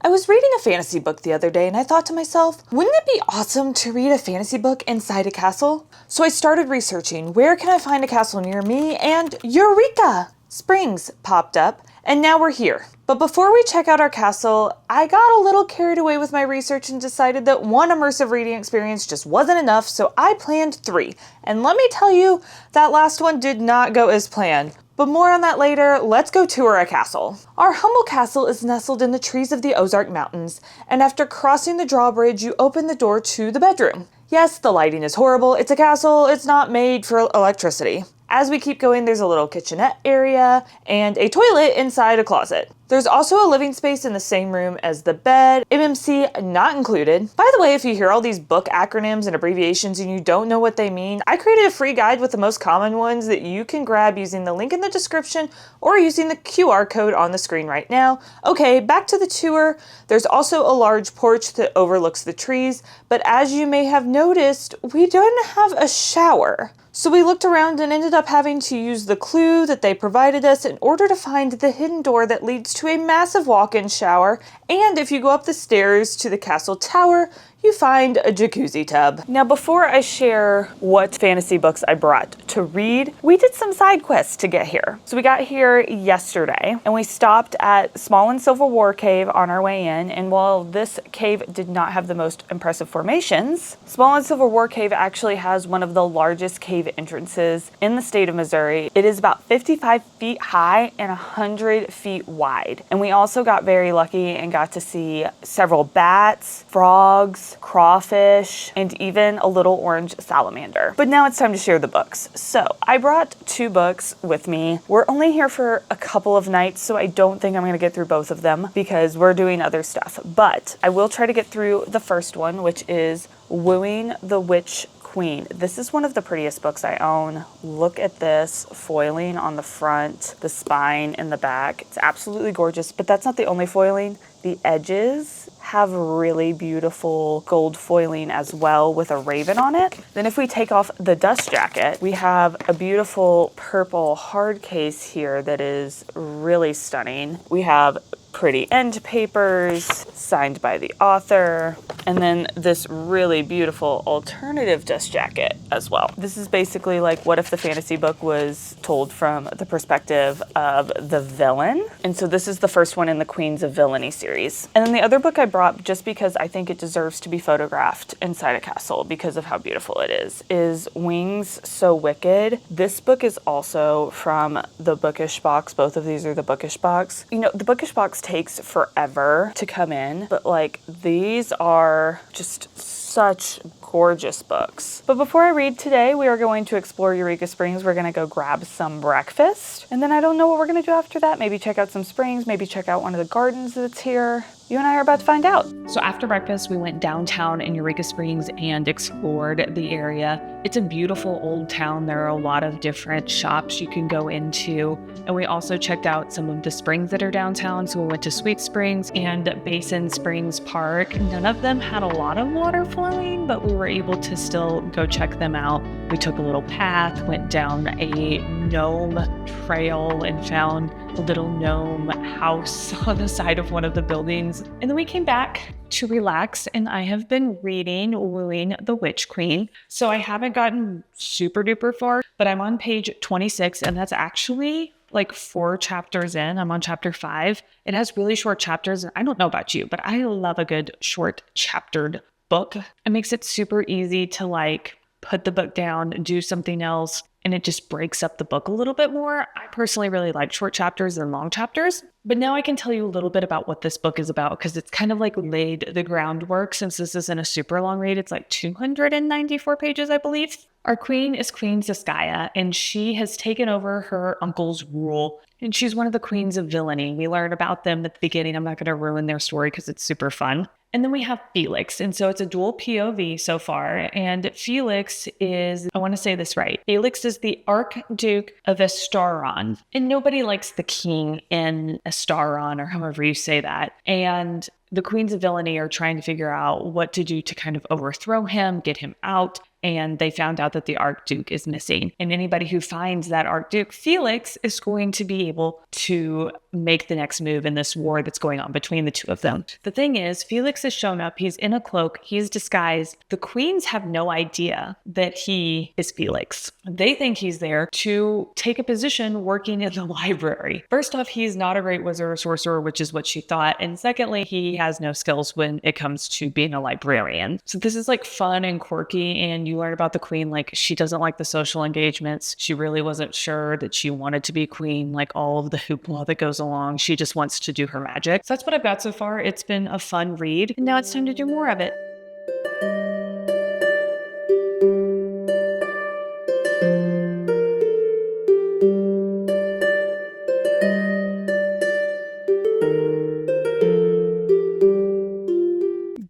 I was reading a fantasy book the other day and I thought to myself, wouldn't it be awesome to read a fantasy book inside a castle? So I started researching where can I find a castle near me, and Eureka! Springs popped up, and now we're here. But before we check out our castle, I got a little carried away with my research and decided that one immersive reading experience just wasn't enough, so I planned 3. And let me tell you, that last one did not go as planned. But more on that later. Let's go tour a castle. Our humble castle is nestled in the trees of the Ozark Mountains, and after crossing the drawbridge, you open the door to the bedroom. Yes, the lighting is horrible. It's a castle. It's not made for electricity. As we keep going, there's a little kitchenette area and a toilet inside a closet. There's also a living space in the same room as the bed, MMC not included. By the way, if you hear all these book acronyms and abbreviations and you don't know what they mean, I created a free guide with the most common ones that you can grab using the link in the description or using the QR code on the screen right now. Okay, back to the tour. There's also a large porch that overlooks the trees, but as you may have noticed, we don't have a shower. So we looked around and ended up having to use the clue that they provided us in order to find the hidden door that leads to a massive walk-in shower. And if you go up the stairs to the castle tower, you find a jacuzzi tub. Now, before I share what fantasy books I brought to read, we did some side quests to get here. So we got here yesterday and we stopped at Small and Silver War Cave on our way in. And while this cave did not have the most impressive formations, Small and Silver War Cave actually has one of the largest cave entrances in the state of Missouri. It is about 55 feet high and 100 feet wide. And we also got very lucky and got to see several bats, frogs, crawfish, and even a little orange salamander. But now it's time to share the books. So I brought 2 books with me. We're only here for a couple of nights, so I don't think I'm going to get through both of them because we're doing other stuff. But I will try to get through the first one, which is Wooing the Witch Queen. This is one of the prettiest books I own. Look at this foiling on the front, the spine in the back. It's absolutely gorgeous, but that's not the only foiling. The edges have really beautiful gold foiling as well with a raven on it. Then if we take off the dust jacket, we have a beautiful purple hard case here that is really stunning. We have pretty end papers signed by the author, and then this really beautiful alternative dust jacket as well. This is basically like what if the fantasy book was told from the perspective of the villain. And so this is the first one in the Queens of Villainy series. And then the other book I brought, just because I think it deserves to be photographed inside a castle because of how beautiful it is Wings So Wicked. This book is also from the Bookish box. Both of these are the Bookish box. You know, the Bookish box takes forever to come in, but like these are just such gorgeous books. But before I read today, we are going to explore Eureka Springs. We're going to go grab some breakfast, and then I don't know what we're going to do after that. Maybe check out some springs, maybe check out one of the gardens that's here. You and I are about to find out. So after breakfast, we went downtown in Eureka Springs and explored the area. It's a beautiful old town. There are a lot of different shops you can go into. And we also checked out some of the springs that are downtown. So we went to Sweet Springs and Basin Springs Park. None of them had a lot of water flowing, but we were able to still go check them out. We took a little path, went down a gnome trail and found a little gnome house on the side of one of the buildings. And then we came back to relax, and I have been reading Wooing the Witch Queen. So I haven't gotten super duper far, but I'm on page 26, and that's actually like 4 chapters in. I'm on chapter 5. It has really short chapters, and I don't know about you, but I love a good short chaptered book. It makes it super easy to like put the book down and do something else, and it just breaks up the book a little bit more. I personally really like short chapters than long chapters. But now I can tell you a little bit about what this book is about, because it's kind of like laid the groundwork. Since this isn't a super long read, it's like 294 pages, I believe. Our queen is Queen Ziskaya, and she has taken over her uncle's rule. And she's one of the queens of villainy. We learn about them at the beginning. I'm not going to ruin their story because it's super fun. And then we have Felix. And so it's a dual POV so far. And Felix is, I want to say this right, Felix is the Archduke of Estaron. And nobody likes the king in Estaron, or however you say that. And the Queens of Villainy are trying to figure out what to do to kind of overthrow him, get him out. And they found out that the Archduke is missing. And anybody who finds that Archduke, Felix, is going to be able to make the next move in this war that's going on between the two of them. The thing is, Felix has shown up. He's in a cloak. He's disguised. The queens have no idea that he is Felix. They think he's there to take a position working in the library. First off, he's not a great wizard or sorcerer, which is what she thought. And secondly, he has no skills when it comes to being a librarian. So this is like fun and quirky, and you learn about the queen. Like, she doesn't like the social engagements. She really wasn't sure that she wanted to be queen, like all of the hoopla that goes along. She just wants to do her magic. So that's what I've got so far. It's been a fun read, and now it's time to do more of it.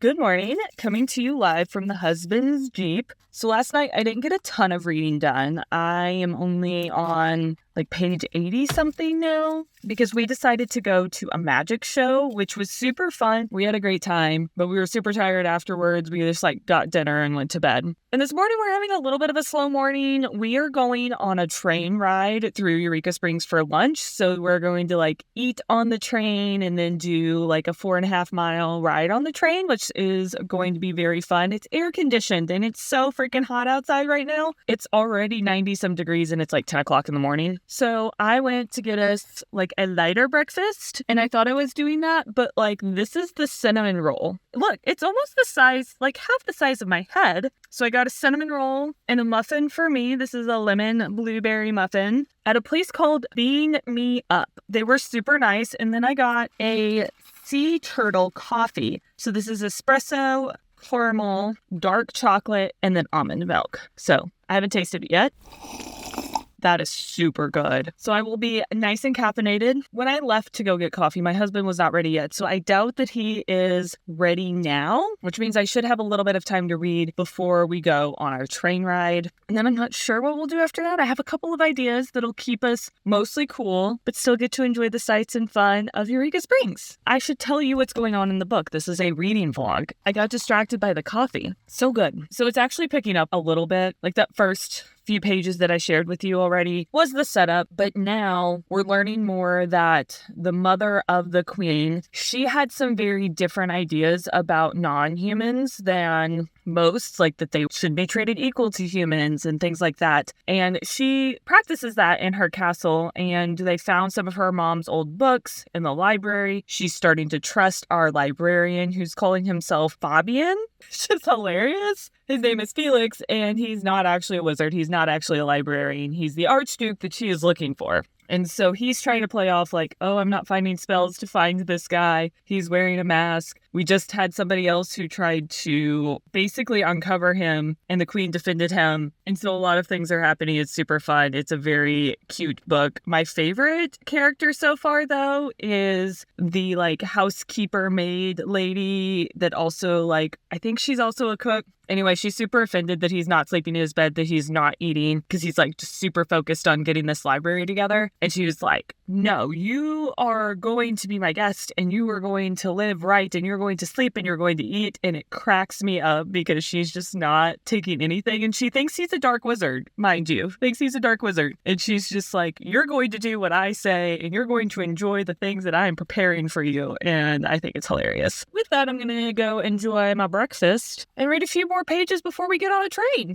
Good morning, coming to you live from the husband's Jeep. So last night I didn't get a ton of reading done. I am only on like page 80 something now because we decided to go to a magic show, which was super fun. We had a great time, but we were super tired afterwards. We just like got dinner and went to bed. And this morning we're having a little bit of a slow morning. We are going on a train ride through Eureka Springs for lunch. So we're going to like eat on the train and then do like a 4.5 mile ride on the train, which is going to be very fun. It's air conditioned and it's so freaking hot outside right now. It's already 90 some degrees and it's like 10 o'clock in the morning. So I went to get us like a lighter breakfast, and I thought I was doing that, but like this is the cinnamon roll. Look, it's almost the size, like half the size of my head. So I got a cinnamon roll and a muffin for me. This is a lemon blueberry muffin at a place called Bean Me Up. They were super nice. And then I got a sea turtle coffee. So this is espresso, caramel, dark chocolate, and then almond milk. So I haven't tasted it yet. That is super good. So I will be nice and caffeinated. When I left to go get coffee, my husband was not ready yet. So I doubt that he is ready now, which means I should have a little bit of time to read before we go on our train ride. And then I'm not sure what we'll do after that. I have a couple of ideas that'll keep us mostly cool, but still get to enjoy the sights and fun of Eureka Springs. I should tell you what's going on in the book. This is a reading vlog. I got distracted by the coffee. So good. So it's actually picking up a little bit. Like that first few pages that I shared with you already was the setup, but now we're learning more that the mother of the queen, she had some very different ideas about non-humans than most, like that they should be treated equal to humans and things like that. And she practices that in her castle, and they found some of her mom's old books in the library. She's starting to trust our librarian, who's calling himself Fabian. It's just hilarious. His name is Felix, and he's not actually a wizard. He's not actually a librarian. He's the Archduke that she is looking for. And so he's trying to play off like, oh, I'm not finding spells to find this guy. He's wearing a mask. We just had somebody else who tried to basically uncover him, and the queen defended him. And so a lot of things are happening. It's super fun. It's a very cute book. My favorite character so far, though, is the like housekeeper maid lady that also like, I think she's also a cook. Anyway, she's super offended that he's not sleeping in his bed, that he's not eating, because he's like just super focused on getting this library together. And she was like, no, you are going to be my guest, and you are going to live right, and you're going to sleep, and you're going to eat. And it cracks me up because she's just not taking anything. And she thinks he's a dark wizard, mind you, thinks he's a dark wizard. And she's just like, you're going to do what I say, and you're going to enjoy the things that I'm preparing for you. And I think it's hilarious. With that, I'm going to go enjoy my breakfast and read a few more pages before we get on a train.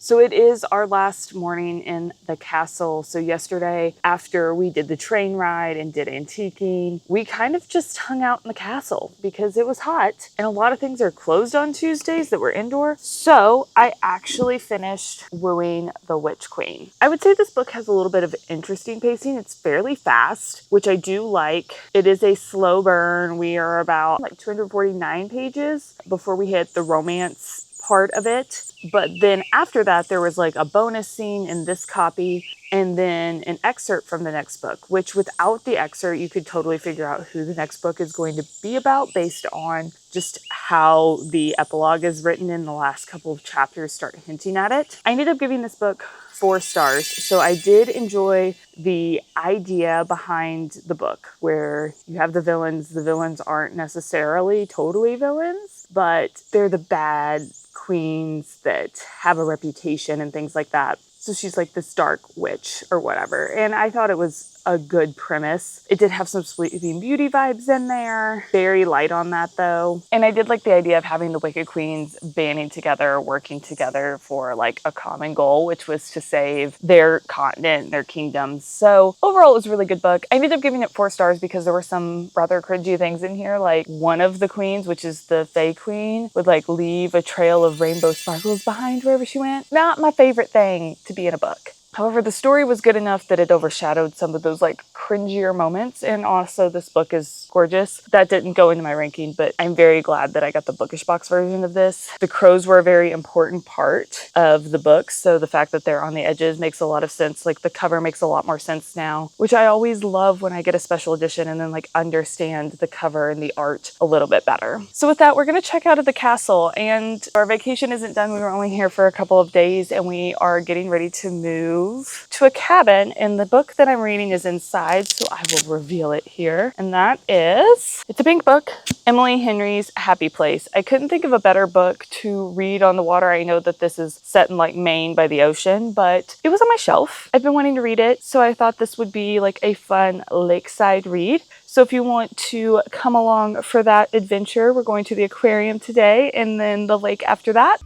So it is our last morning in the castle. So yesterday, after we did the train ride and did antiquing, we kind of just hung out in the castle because it was hot and a lot of things are closed on Tuesdays that were indoor. So I actually finished Wooing the Witch Queen. I would say this book has a little bit of interesting pacing. It's fairly fast, which I do like. It is a slow burn. We are about like 249 pages before we hit the romance part of it. But then after that, there was like a bonus scene in this copy and then an excerpt from the next book, which without the excerpt, you could totally figure out who the next book is going to be about based on just how the epilogue is written in the last couple of chapters start hinting at it. I ended up giving this book 4 stars. So I did enjoy the idea behind the book where you have the villains. The villains aren't necessarily totally villains, but they're the bad queens that have a reputation and things like that. So she's like this dark witch or whatever. And I thought it was a good premise. It did have some Sleeping Beauty vibes in there. Very light on that though. And I did like the idea of having the Wicked Queens banding together, working together for like a common goal, which was to save their continent, their kingdoms. So overall, it was a really good book. I ended up giving it 4 stars because there were some rather cringy things in here. Like one of the queens, which is the Fae Queen, would like leave a trail of rainbow sparkles behind wherever she went. Not my favorite thing to be in a book. However, the story was good enough that it overshadowed some of those like cringier moments. And also this book is gorgeous. That didn't go into my ranking, but I'm very glad that I got the Bookish box version of this. The crows were a very important part of the book. So the fact that they're on the edges makes a lot of sense. Like the cover makes a lot more sense now, which I always love when I get a special edition and then like understand the cover and the art a little bit better. So with that, we're going to check out of the castle and our vacation isn't done. We were only here for a couple of days and we are getting ready to move to a cabin, and the book that I'm reading is inside, so I will reveal it here. And that is, it's a pink book, Emily Henry's Happy Place. I couldn't think of a better book to read on the water. I know that this is set in like Maine by the ocean, but it was on my shelf. I've been wanting to read it, so I thought this would be like a fun lakeside read. So if you want to come along for that adventure, we're going to the aquarium today and then the lake after that.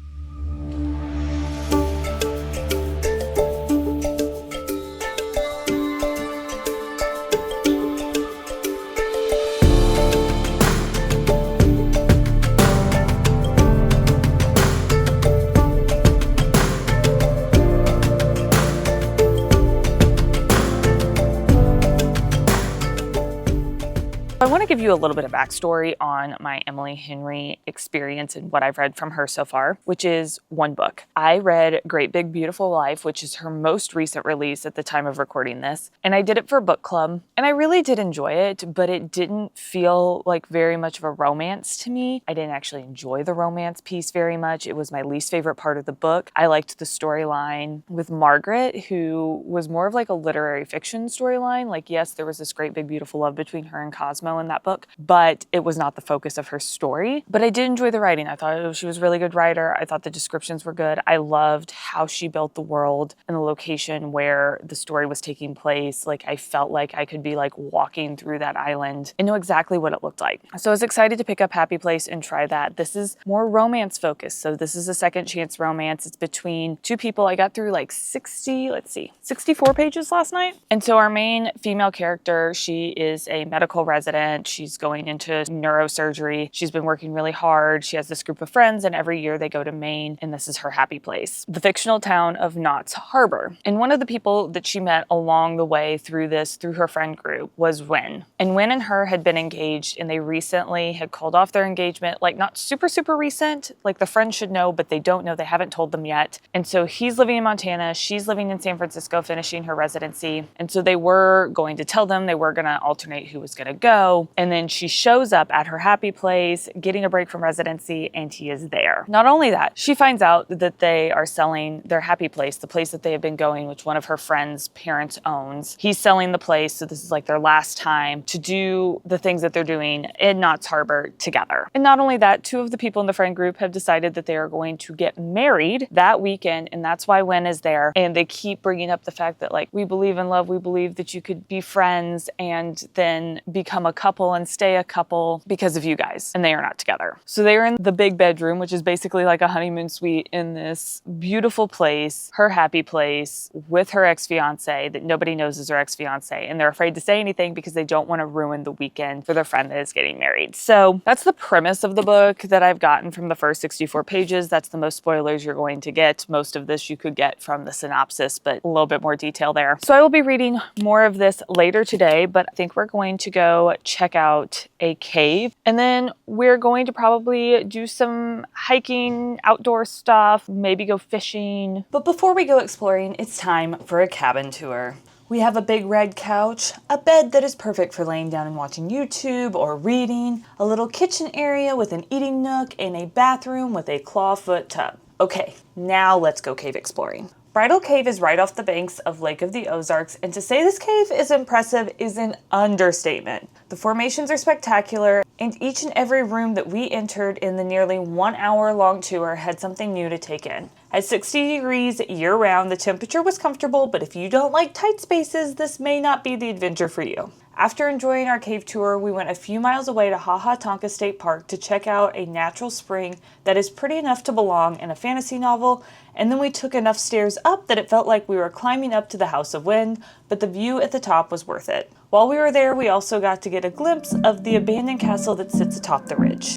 I want to give you a little bit of backstory on my Emily Henry experience and what I've read from her so far, which is one book. I read Great Big Beautiful Life, which is her most recent release at the time of recording this, and I did it for a book club, and I really did enjoy it, but it didn't feel like very much of a romance to me. I didn't actually enjoy the romance piece very much. It was my least favorite part of the book. I liked the storyline with Margaret, who was more of like a literary fiction storyline. Like, yes, there was this great big beautiful love between her and Cosmo in that book, but it was not the focus of her story. But I did enjoy the writing. I thought she was a really good writer. I thought the descriptions were good. I loved how she built the world and the location where the story was taking place. Like, I felt like I could be like walking through that island and know exactly what it looked like. So I was excited to pick up Happy Place and try that. This is more romance focused. So this is a second chance romance. It's between 2 people. I got through like 64 pages last night. And so our main female character, she is a medical resident. She's going into neurosurgery. She's been working really hard. She has this group of friends and every year they go to Maine and this is her happy place, the fictional town of Knott's Harbor. And one of the people that she met along the way through her friend group was Wynn. And Wynn and her had been engaged and they recently had called off their engagement, like not super recent, like the friends should know, but they don't know. They haven't told them yet. And so he's living in Montana. She's living in San Francisco, finishing her residency. And so they were going to tell them, they were going to alternate who was going to go. And then she shows up at her happy place, getting a break from residency, and he is there. Not only that, she finds out that they are selling their happy place, the place that they have been going, which one of her friends' parents owns. He's selling the place, so this is like their last time to do the things that they're doing in Knott's Harbor together. And not only that, 2 of the people in the friend group have decided that they are going to get married that weekend, and that's why Wen is there. And they keep bringing up the fact that like, we believe in love, we believe that you could be friends and then become a couple and stay a couple because of you guys, and they are not together. So they are in the big bedroom, which is basically like a honeymoon suite in this beautiful place, her happy place, with her ex-fiance that nobody knows is her ex-fiance, and they're afraid to say anything because they don't want to ruin the weekend for their friend that is getting married. So that's the premise of the book that I've gotten from the first 64 pages. That's the most spoilers you're going to get. Most of this you could get from the synopsis, but a little bit more detail there. So I will be reading more of this later today, but I think we're going to go check out a cave, and then we're going to probably do some hiking, outdoor stuff, maybe go fishing. But before we go exploring, it's time for a cabin tour. We have a big red couch, a bed that is perfect for laying down and watching YouTube or reading, a little kitchen area with an eating nook, and a bathroom with a clawfoot tub. Okay, now let's go cave exploring. Bridal Cave is right off the banks of Lake of the Ozarks, and to say this cave is impressive is an understatement. The formations are spectacular, and each and every room that we entered in the nearly 1 hour long tour had something new to take in. At 60 degrees year-round, the temperature was comfortable, but if you don't like tight spaces, this may not be the adventure for you. After enjoying our cave tour, we went a few miles away to Ha Ha Tonka State Park to check out a natural spring that is pretty enough to belong in a fantasy novel, and then we took enough stairs up that it felt like we were climbing up to the House of Wind, but the view at the top was worth it. While we were there, we also got to get a glimpse of the abandoned castle that sits atop the ridge.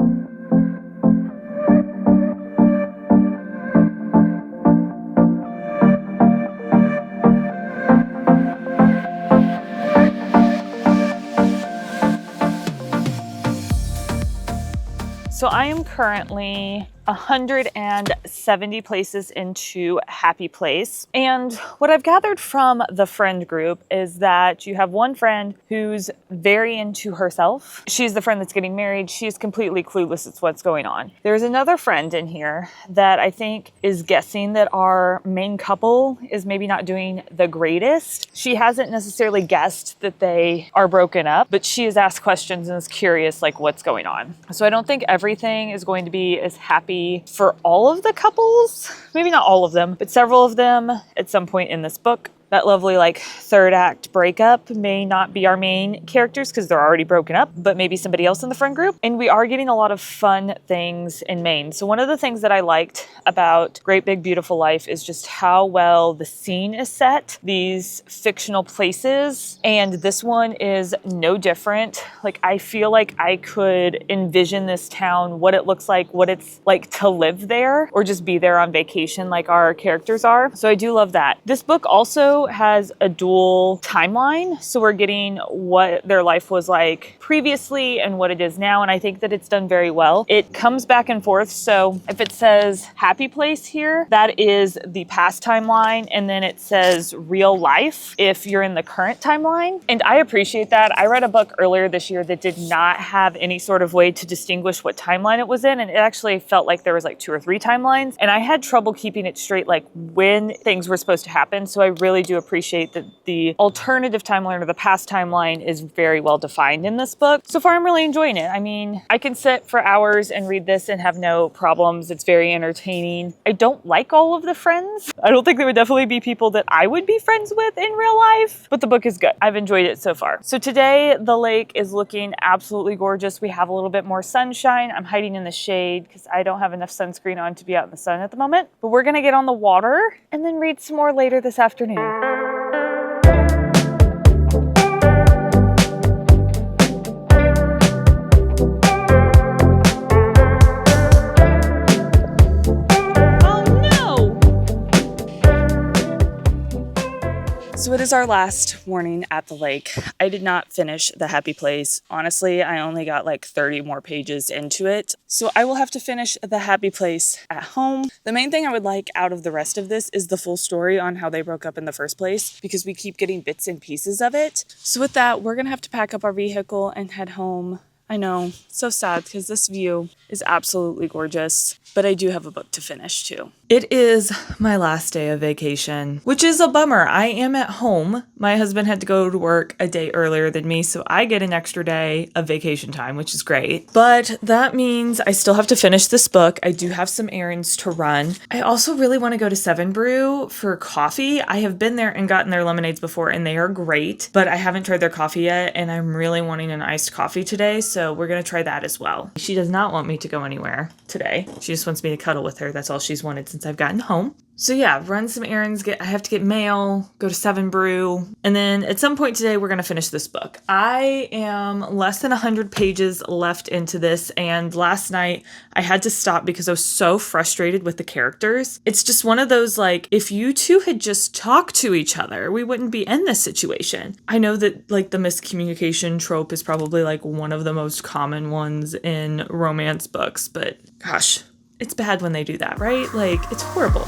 So I am currently 170 places into Happy Place. And what I've gathered from the friend group is that you have one friend who's very into herself. She's the friend that's getting married. She's completely clueless as to what's going on. There's another friend in here that I think is guessing that our main couple is maybe not doing the greatest. She hasn't necessarily guessed that they are broken up, but she has asked questions and is curious like what's going on. So I don't think everything is going to be as happy for all of the couples, maybe not all of them, but several of them at some point in this book. That lovely like third act breakup may not be our main characters because they're already broken up, but maybe somebody else in the friend group. And we are getting a lot of fun things in Maine. So one of the things that I liked about Great Big Beautiful Life is just how well the scene is set, these fictional places. And this one is no different. Like I feel like I could envision this town, what it looks like, what it's like to live there or just be there on vacation like our characters are. So I do love that. This book also has a dual timeline. So we're getting what their life was like previously and what it is now. And I think that it's done very well. It comes back and forth. So if it says Happy Place here, that is the past timeline. And then it says real life if you're in the current timeline. And I appreciate that. I read a book earlier this year that did not have any sort of way to distinguish what timeline it was in. And it actually felt like there was like 2 or 3 timelines. And I had trouble keeping it straight, like when things were supposed to happen. So I really do appreciate that the alternative timeline or the past timeline is very well defined in this book. So far, I'm really enjoying it. I mean, I can sit for hours and read this and have no problems. It's very entertaining. I don't like all of the friends. I don't think there would definitely be people that I would be friends with in real life, but the book is good. I've enjoyed it so far. So today, the lake is looking absolutely gorgeous. We have a little bit more sunshine. I'm hiding in the shade because I don't have enough sunscreen on to be out in the sun at the moment, but we're gonna get on the water and then read some more later this afternoon. So it is our last morning at the lake. I did not finish The Happy Place. Honestly, I only got like 30 more pages into it. So I will have to finish The Happy Place at home. The main thing I would like out of the rest of this is the full story on how they broke up in the first place, because we keep getting bits and pieces of it. So with that, we're gonna have to pack up our vehicle and head home. I know, so sad because this view is absolutely gorgeous, but I do have a book to finish too. It is my last day of vacation, which is a bummer. I am at home. My husband had to go to work a day earlier than me, so I get an extra day of vacation time, which is great. But that means I still have to finish this book. I do have some errands to run. I also really want to go to Seven Brew for coffee. I have been there and gotten their lemonades before, and they are great, but I haven't tried their coffee yet, and I'm really wanting an iced coffee today, so we're going to try that as well. She does not want me to go anywhere today. She just wants me to cuddle with her. That's all she's wanted since I've gotten home. So yeah, run some errands, I have to get mail, go to Seven Brew, and then at some point today, we're going to finish this book. I am less than 100 pages left into this, and last night I had to stop because I was so frustrated with the characters. It's just one of those, like, if you two had just talked to each other, we wouldn't be in this situation. I know that, like, the miscommunication trope is probably, like, one of the most common ones in romance books, but gosh, it's bad when they do that, right? Like, it's horrible.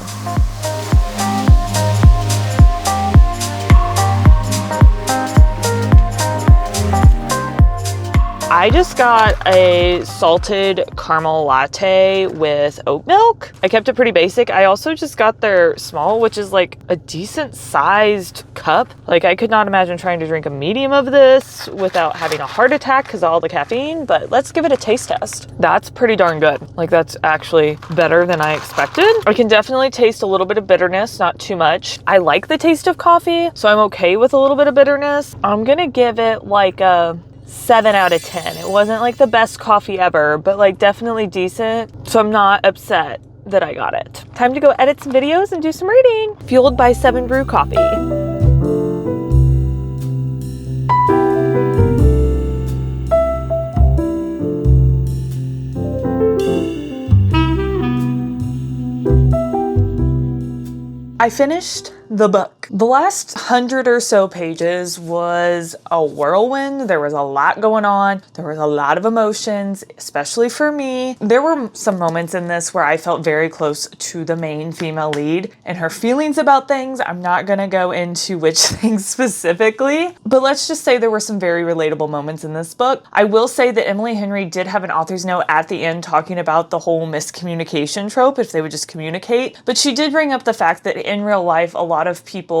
I just got a salted caramel latte with oat milk. I kept it pretty basic. I also just got their small, which is like a decent sized cup. Like, I could not imagine trying to drink a medium of this without having a heart attack because of all the caffeine, but let's give it a taste test. That's pretty darn good. Like, that's actually better than I expected. I can definitely taste a little bit of bitterness, not too much. I like the taste of coffee, so I'm okay with a little bit of bitterness. I'm gonna give it like a 7 out of 10. It wasn't like the best coffee ever, but like definitely decent. So I'm not upset that I got it. Time to go edit some videos and do some reading. Fueled by Seven Brew coffee. I finished the book. The last 100 or so pages was a whirlwind. There was a lot going on. There was a lot of emotions, especially for me. There were some moments in this where I felt very close to the main female lead and her feelings about things. I'm not gonna go into which things specifically, but let's just say there were some very relatable moments in this book. I will say that Emily Henry did have an author's note at the end talking about the whole miscommunication trope, if they would just communicate, but she did bring up the fact that in real life, a lot of people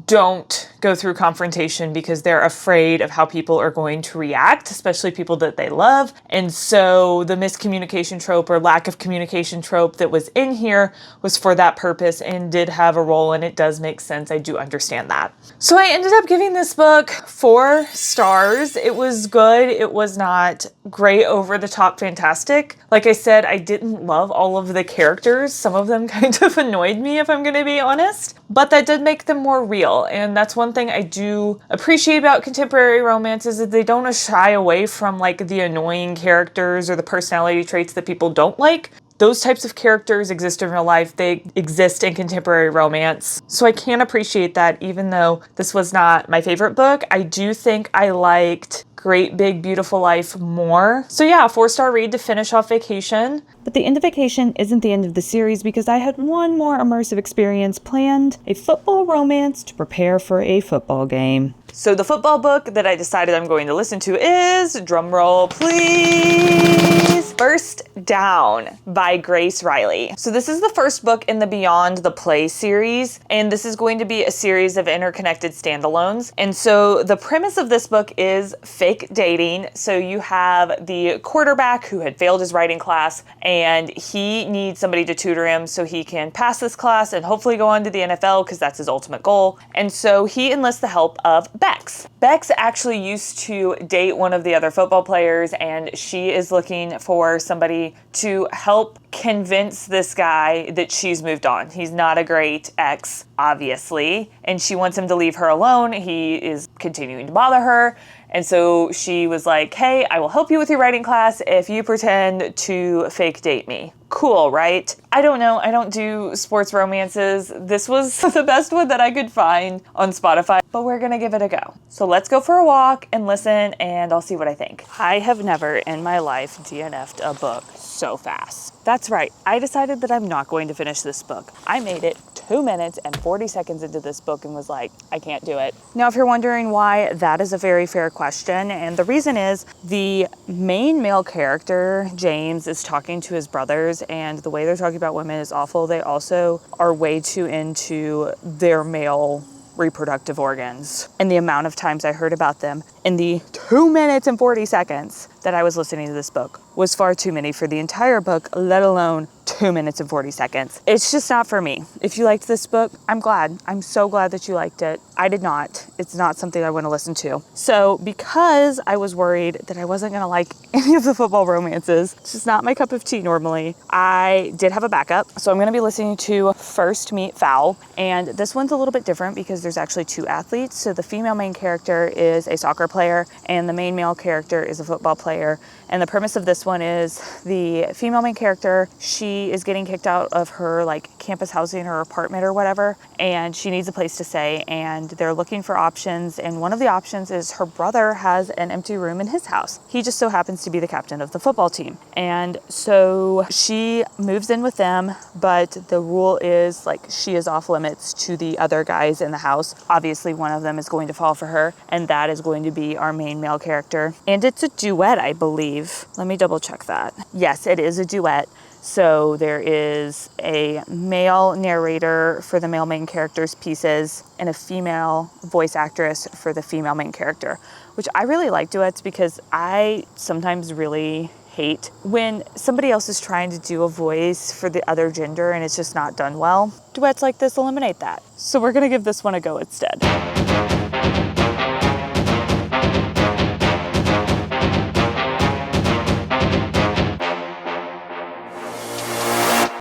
don't go through confrontation because they're afraid of how people are going to react, especially people that they love. And so the miscommunication trope or lack of communication trope that was in here was for that purpose and did have a role, and it does make sense. I do understand that. So I ended up giving this book 4 stars. It was good. It was not great, over the top fantastic. Like I said, I didn't love all of the characters. Some of them kind of annoyed me, if I'm going to be honest, but that did make them more real. And that's one thing I do appreciate about contemporary romances, is they don't shy away from like the annoying characters or the personality traits that people don't like. Those types of characters exist in real life. They exist in contemporary romance. So I can appreciate that, even though this was not my favorite book. I do think I liked Great Big Beautiful Life more. So yeah, 4-star read to finish off vacation. But the end of vacation isn't the end of the series, because I had one more immersive experience planned, a football romance to prepare for a football game. So the football book that I decided I'm going to listen to is, drumroll please, First Down by Grace Riley. So this is the first book in the Beyond the Play series, and this is going to be a series of interconnected standalones. And so the premise of this book is fake dating. So you have the quarterback who had failed his writing class, and he needs somebody to tutor him so he can pass this class and hopefully go on to the NFL, because that's his ultimate goal. And so he enlists the help of Bex. Bex actually used to date one of the other football players, and she is looking for somebody to help convince this guy that she's moved on. He's not a great ex, obviously, and she wants him to leave her alone. He is continuing to bother her. And so she was like, hey, I will help you with your writing class if you pretend to fake date me. Cool, right? I don't know. I don't do sports romances. This was the best one that I could find on Spotify, but we're gonna give it a go. So let's go for a walk and listen, and I'll see what I think. I have never in my life DNF'd a book so fast. That's right. I decided that I'm not going to finish this book. I made it 2 minutes and 40 seconds into this book and was like, I can't do it. Now, if you're wondering why, that is a very fair question. And the reason is the main male character, James, is talking to his brothers, and the way they're talking about women is awful. They also are way too into their male reproductive organs. And the amount of times I heard about them in the 2 minutes and 40 seconds that I was listening to this book was far too many for the entire book, let alone 2 minutes and 40 seconds. It's just not for me. If you liked this book, I'm glad. I'm so glad that you liked it. I did not. It's not something I want to listen to. So because I was worried that I wasn't going to like any of the football romances, it's just not my cup of tea normally, I did have a backup. So I'm going to be listening to First Meet Foul. And this one's a little bit different because there's actually two athletes. So the female main character is a soccer player and the main male character is a football player. And the premise of this one is the female main character, she is getting kicked out of her like campus housing or apartment or whatever, and she needs a place to stay, and they're looking for options, and one of the options is her brother has an empty room in his house. He just so happens to be the captain of the football team. And so she moves in with them, but the rule is like she is off limits to the other guys in the house. Obviously one of them is going to fall for her, and that is going to be our main male character. And it's a duet, I believe. Let me double check that. Yes, it is a duet. So there is a male narrator for the male main character's pieces and a female voice actress for the female main character, which I really like duets because I sometimes really hate when somebody else is trying to do a voice for the other gender and it's just not done well. Duets like this eliminate that. So we're going to give this one a go instead.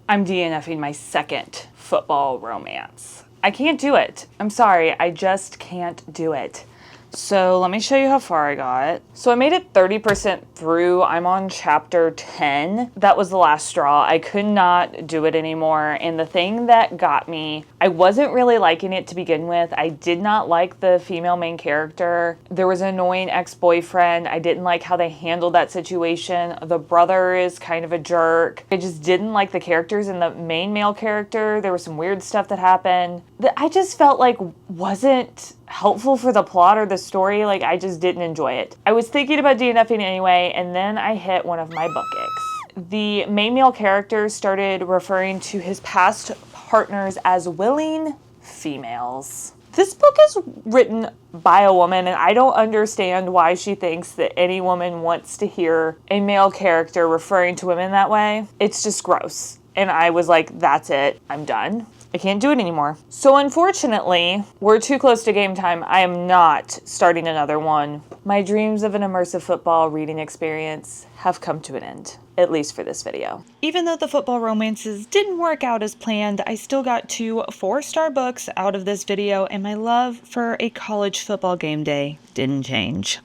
I'm DNFing my second football romance. I can't do it. I'm sorry, I just can't do it. So let me show you how far I got. So I made it 30% through. I'm on chapter 10. That was the last straw. I could not do it anymore. And the thing that got me, I wasn't really liking it to begin with. I did not like the female main character. There was an annoying ex-boyfriend. I didn't like how they handled that situation. The brother is kind of a jerk. I just didn't like the characters in the main male character. There was some weird stuff that happened that I just felt like wasn't helpful for the plot or the story. Like, I just didn't enjoy it. I was thinking about DNFing anyway, and then I hit one of my book icks. The main male character started referring to his past partners as willing females. This book is written by a woman, and I don't understand why she thinks that any woman wants to hear a male character referring to women that way. It's just gross. And I was like, that's it. I'm done. I can't do it anymore. So unfortunately, we're too close to game time. I am not starting another one. My dreams of an immersive football reading experience have come to an end, at least for this video. Even though the football romances didn't work out as planned, I still got 2 4-star books out of this video, and my love for a college football game day didn't change.